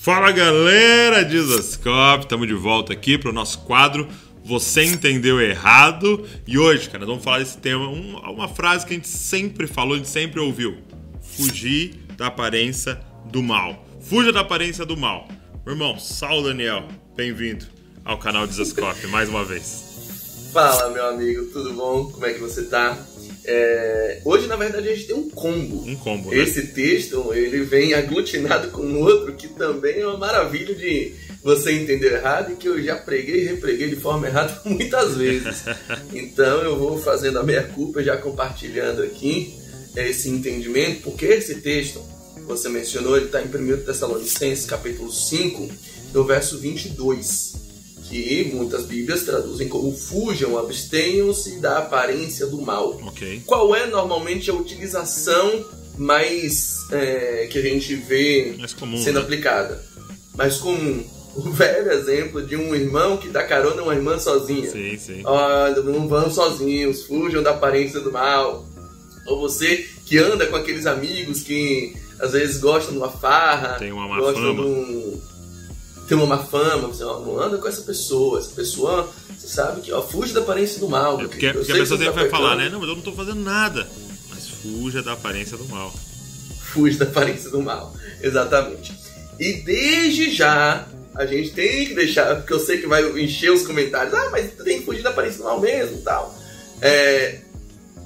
Fala galera, Dizascope, estamos de volta aqui para o nosso quadro Você Entendeu Errado. E hoje, cara, nós vamos falar desse tema, uma frase que a gente sempre falou, a gente sempre ouviu: fugir da aparência do mal. Fuja da aparência do mal. Meu irmão, Saulo Daniel, bem-vindo ao canal Dizascope mais uma vez. Fala, meu amigo, tudo bom? Como é que você tá? Hoje, na verdade, a gente tem um combo. Né? Esse texto, ele vem aglutinado com outro que também é uma maravilha de você entender errado e que eu já preguei e repreguei de forma errada muitas vezes. Então eu vou fazendo a minha culpa, já compartilhando aqui esse entendimento, porque esse texto, você mencionou, ele está em 1 Tessalonicenses, capítulo 5, no verso 22. Que muitas bíblias traduzem como fujam, abstenham-se da aparência do mal. Okay. Qual é normalmente a utilização mais que a gente vê sendo aplicada? Mais comum. O velho exemplo de um irmão que dá carona a uma irmã sozinha. Sim. Olha, não vão sozinhos, fujam da aparência do mal. Ou você que anda com aqueles amigos que às vezes gostam de uma farra, tem uma má fama. Tem uma má fama, você não anda com essa pessoa, você sabe que fuja da aparência do mal. Porque a pessoa sempre vai falar, né? Não, mas eu não estou fazendo nada. Mas fuja da aparência do mal. Fuja da aparência do mal, exatamente. E desde já, a gente tem que deixar, porque eu sei que vai encher os comentários, mas tem que fugir da aparência do mal mesmo e tal.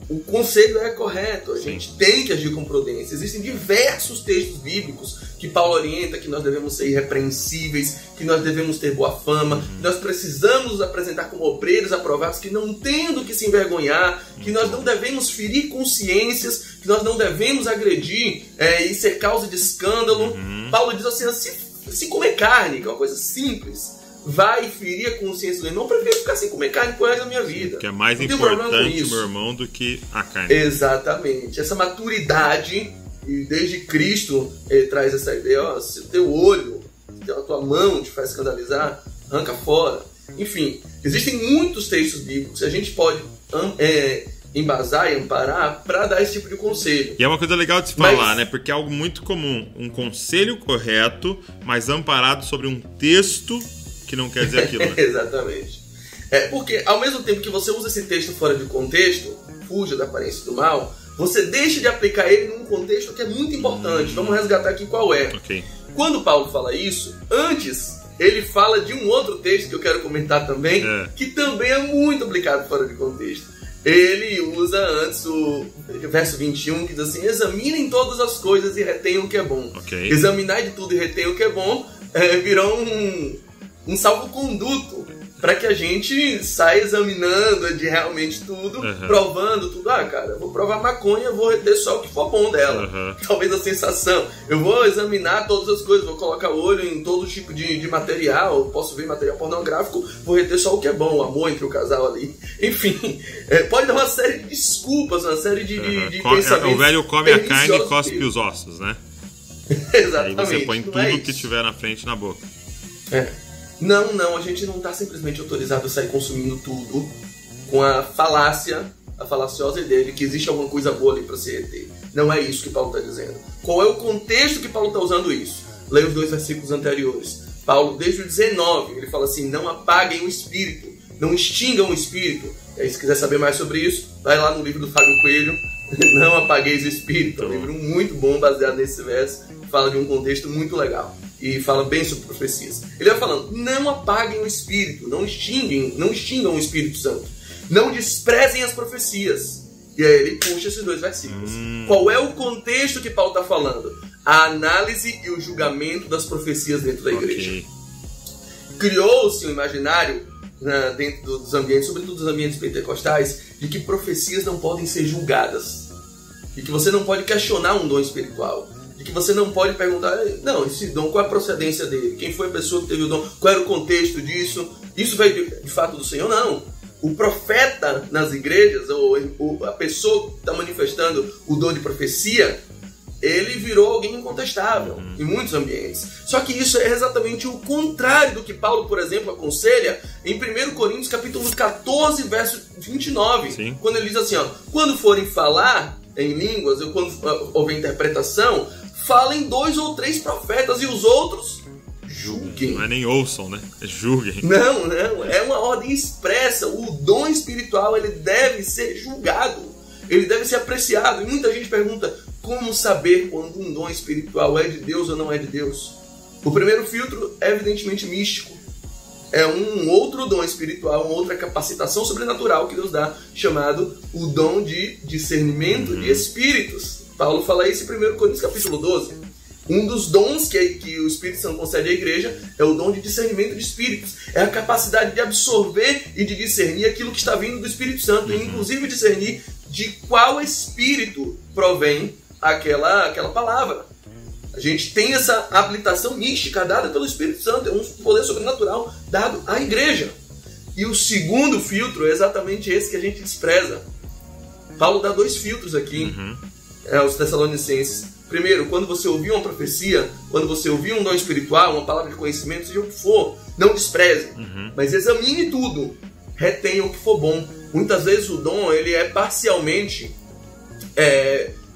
O conselho é correto, a gente tem que agir com prudência. Existem diversos textos bíblicos que Paulo orienta que nós devemos ser irrepreensíveis, que nós devemos ter boa fama, que nós precisamos nos apresentar como obreiros aprovados, que não tendo que se envergonhar, que nós não devemos ferir consciências, que nós não devemos agredir e ser causa de escândalo. Paulo diz assim, se comer carne, que é uma coisa simples, vai ferir a consciência do irmão, eu prefiro ficar sem comer carne por resto da minha vida. Que é mais importante, meu irmão, do que a carne. Exatamente. Essa maturidade, e desde Cristo ele traz essa ideia, se o teu olho, se a tua mão te faz escandalizar, arranca fora. Enfim, existem muitos textos bíblicos que a gente pode embasar e amparar para dar esse tipo de conselho. E é uma coisa legal de se falar, né? Porque é algo muito comum. Um conselho correto, mas amparado sobre um texto que não quer dizer aquilo, né? Exatamente. Porque ao mesmo tempo que você usa esse texto fora de contexto, fuja da aparência do mal, você deixa de aplicar ele num contexto que é muito importante. Vamos resgatar aqui qual é. Okay. Quando Paulo fala isso, antes ele fala de um outro texto que eu quero comentar também, que também é muito aplicado fora de contexto. Ele usa antes o verso 21, que diz assim: examinem todas as coisas e retenham o que é bom. Okay. Examinar de tudo e retenham o que é bom virou um salvo-conduto para que a gente saia examinando de realmente tudo, provando tudo. Cara, eu vou provar maconha, vou reter só o que for bom dela. Talvez a sensação. Eu vou examinar todas as coisas, vou colocar o olho em todo tipo de material, posso ver material pornográfico, vou reter só o que é bom, o amor entre o casal ali. Enfim, pode dar uma série de desculpas, uma série de pensamentos. O velho come a carne e cospe os ossos, né? Exatamente. Aí você põe tudo que tiver na frente na boca. Não, a gente não está simplesmente autorizado a sair consumindo tudo com a falaciosa ideia de que existe alguma coisa boa ali para se reter. Não é isso que Paulo está dizendo. Qual é o contexto que Paulo está usando isso? Leia os 2 versículos anteriores. Paulo, desde o 19, ele fala assim: não apaguem o espírito, não extingam o espírito. E aí, se quiser saber mais sobre isso, vai lá no livro do Fábio Coelho, Não Apagueis o Espírito. É um livro muito bom, baseado nesse verso, que fala de um contexto muito legal e fala bem sobre profecias. Ele vai falando: não apaguem o Espírito, não extingam o Espírito Santo, não desprezem as profecias. E aí ele puxa esses 2 versículos. Qual é o contexto que Paulo está falando? A análise e o julgamento das profecias dentro da igreja. Criou-se um imaginário dentro dos ambientes, sobretudo dos ambientes pentecostais, de que profecias não podem ser julgadas, de que você não pode questionar um dom espiritual, de que você não pode perguntar: não, esse dom, qual é a procedência dele? Quem foi a pessoa que teve o dom? Qual era o contexto disso? Isso veio de fato do Senhor? Não. O profeta nas igrejas, ou a pessoa que está manifestando o dom de profecia, ele virou alguém incontestável em muitos ambientes. Só que isso é exatamente o contrário do que Paulo, por exemplo, aconselha em 1 Coríntios capítulo 14, verso 29. Sim. Quando ele diz assim: quando forem falar em línguas, ou quando houver interpretação, falem 2 ou 3 profetas e os outros julguem. Não é nem ouçam, né? É julguem. Não, é uma ordem expressa. O dom espiritual, ele deve ser julgado, ele deve ser apreciado. E muita gente pergunta, como saber quando um dom espiritual é de Deus ou não é de Deus? O primeiro filtro é evidentemente místico. É um outro dom espiritual, uma outra capacitação sobrenatural que Deus dá, chamado o dom de discernimento de espíritos. Paulo fala isso em 1 Coríntios capítulo 12. Um dos dons que o Espírito Santo concede à igreja é o dom de discernimento de espíritos. É a capacidade de absorver e de discernir aquilo que está vindo do Espírito Santo, e inclusive discernir de qual espírito provém aquela palavra. A gente tem essa habilitação mística dada pelo Espírito Santo, é um poder sobrenatural dado à igreja. E o segundo filtro é exatamente esse que a gente despreza. Paulo dá 2 filtros aqui aos Tessalonicenses. Primeiro, quando você ouvir uma profecia, quando você ouvir um dom espiritual, uma palavra de conhecimento, seja o que for, não despreze, mas examine tudo, retenha o que for bom. Muitas vezes o dom ele é parcialmente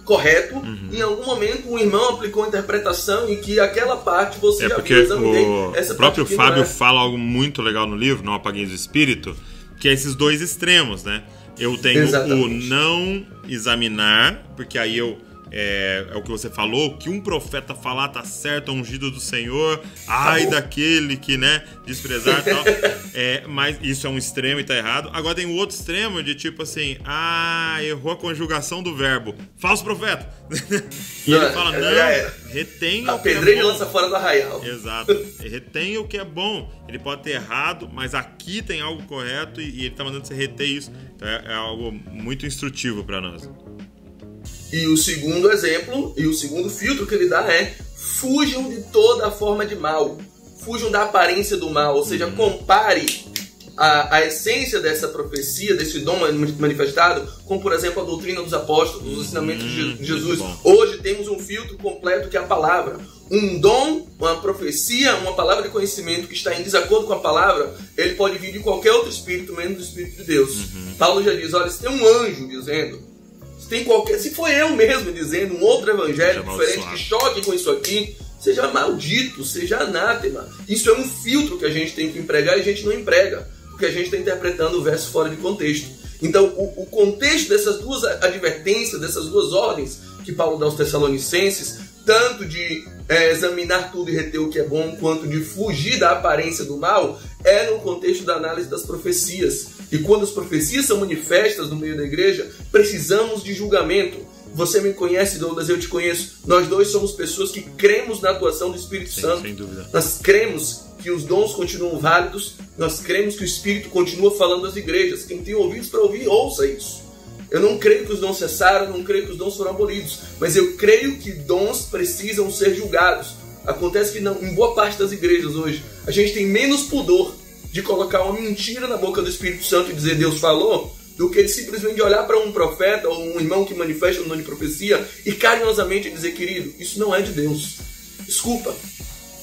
correto, em algum momento um irmão aplicou a interpretação em que aquela parte você já viu, examinei. O próprio Fábio fala algo muito legal no livro, Não Apagueis o Espírito, que é esses 2 extremos, né? Eu tenho o não examinar, porque aí é o que você falou, que um profeta falar tá certo, é ungido do Senhor, ai daquele que, né, desprezar e tal. Mas isso é um extremo e tá errado. Agora tem o outro extremo de tipo assim, errou a conjugação do verbo, falso profeta. E ele fala, não, retenha o que é bom. A pedreira lança fora do arraial. Exato, retenha o que é bom. Ele pode ter errado, mas aqui tem algo correto e ele tá mandando você reter isso. Então é algo muito instrutivo para nós. E o segundo exemplo, e o segundo filtro que ele dá é: fujam de toda a forma de mal. Fujam da aparência do mal. Ou seja, compare a essência dessa profecia, desse dom manifestado, com, por exemplo, a doutrina dos apóstolos, os ensinamentos de Jesus. Hoje temos um filtro completo que é a palavra. Um dom, uma profecia, uma palavra de conhecimento que está em desacordo com a palavra, ele pode vir de qualquer outro espírito, menos do Espírito de Deus. Paulo já diz, olha, se tem um anjo dizendo... Se for eu mesmo dizendo um outro evangelho diferente que choque com isso aqui, seja maldito, seja anátema. Isso é um filtro que a gente tem que empregar e a gente não emprega, porque a gente está interpretando o verso fora de contexto. Então, o contexto dessas 2 advertências, dessas 2 ordens que Paulo dá aos Tessalonicenses, tanto de examinar tudo e reter o que é bom, quanto de fugir da aparência do mal, é no contexto da análise das profecias. E quando as profecias são manifestas no meio da igreja, precisamos de julgamento. Você me conhece, Douglas, eu te conheço. Nós 2 somos pessoas que cremos na atuação do Espírito Santo. Sem dúvida. Nós cremos que os dons continuam válidos. Nós cremos que o Espírito continua falando às igrejas. Quem tem ouvidos para ouvir, ouça isso. Eu não creio que os dons cessaram, não creio que os dons foram abolidos. Mas eu creio que dons precisam ser julgados. Acontece que em boa parte das igrejas hoje, a gente tem menos pudor de colocar uma mentira na boca do Espírito Santo e dizer Deus falou, do que simplesmente olhar para um profeta ou um irmão que manifesta um dom de profecia e carinhosamente dizer, querido, isso não é de Deus. Desculpa.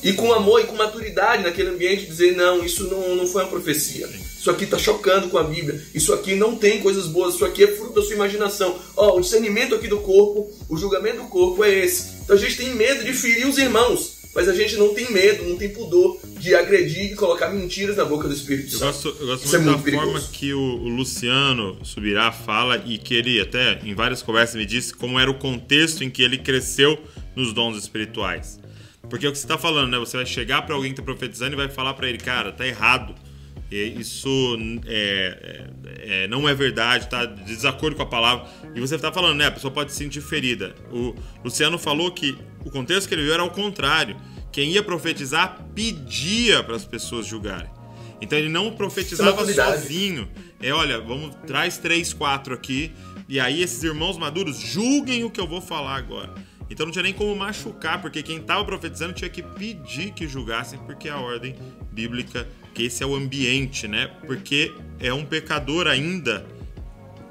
E com amor e com maturidade naquele ambiente dizer, não, isso não foi uma profecia. Isso aqui está chocando com a Bíblia. Isso aqui não tem coisas boas. Isso aqui é fruto da sua imaginação. O discernimento aqui do corpo, o julgamento do corpo é esse. Então a gente tem medo de ferir os irmãos. Mas a gente não tem medo, não tem pudor de agredir e colocar mentiras na boca do Espírito Santo. Eu gosto muito da forma que o Luciano Subirá fala, e que ele até em várias conversas me disse como era o contexto em que ele cresceu nos dons espirituais. Porque é o que você está falando, né? Você vai chegar para alguém que está profetizando e vai falar para ele, cara, tá errado. Isso não é verdade, tá de desacordo com a palavra. E você está falando, né? A pessoa pode se sentir ferida. O Luciano falou que o contexto que ele viu era ao contrário. Quem ia profetizar pedia para as pessoas julgarem. Então ele não profetizava sozinho. Olha, traz 3, 4 aqui. E aí esses irmãos maduros julguem o que eu vou falar agora. Então não tinha nem como machucar, porque quem estava profetizando tinha que pedir que julgassem, porque é a ordem bíblica, que esse é o ambiente, né? Porque é um pecador ainda,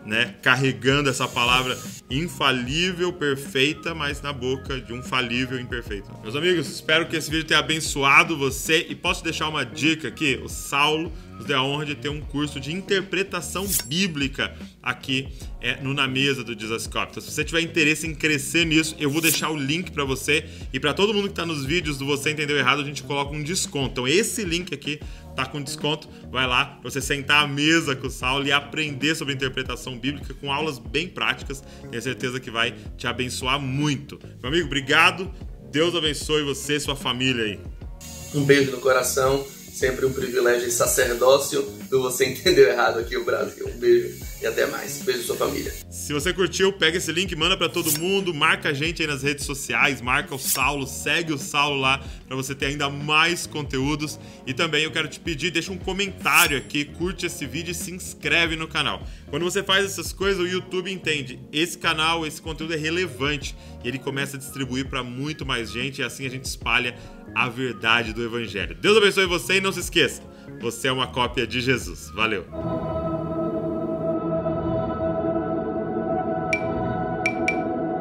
né? Carregando essa palavra infalível, perfeita, mas na boca de um falível imperfeito. Meus amigos, espero que esse vídeo tenha abençoado você, e posso deixar uma dica aqui? O Saulo nos dê a honra de ter um curso de interpretação bíblica aqui no Na Mesa do Dizascope. Então, se você tiver interesse em crescer nisso, eu vou deixar o link para você. E para todo mundo que está nos vídeos do Você Entendeu Errado, a gente coloca um desconto. Então, esse link aqui tá com desconto. Vai lá para você sentar à mesa com o Saulo e aprender sobre interpretação bíblica com aulas bem práticas. Tenho certeza que vai te abençoar muito. Meu amigo, obrigado. Deus abençoe você e sua família aí. Um beijo no coração. Sempre um privilégio e sacerdócio do Você Entendeu Errado aqui no Brasil. Um beijo e até mais. Beijo sua família. Se você curtiu, pega esse link, manda pra todo mundo, marca a gente aí nas redes sociais, marca o Saulo, segue o Saulo lá pra você ter ainda mais conteúdos. E também eu quero te pedir, deixa um comentário aqui, curte esse vídeo e se inscreve no canal. Quando você faz essas coisas, o YouTube entende, esse canal, esse conteúdo é relevante e ele começa a distribuir pra muito mais gente e assim a gente espalha a verdade do Evangelho. Deus abençoe você e não se esqueça, você é uma cópia de Jesus. Valeu!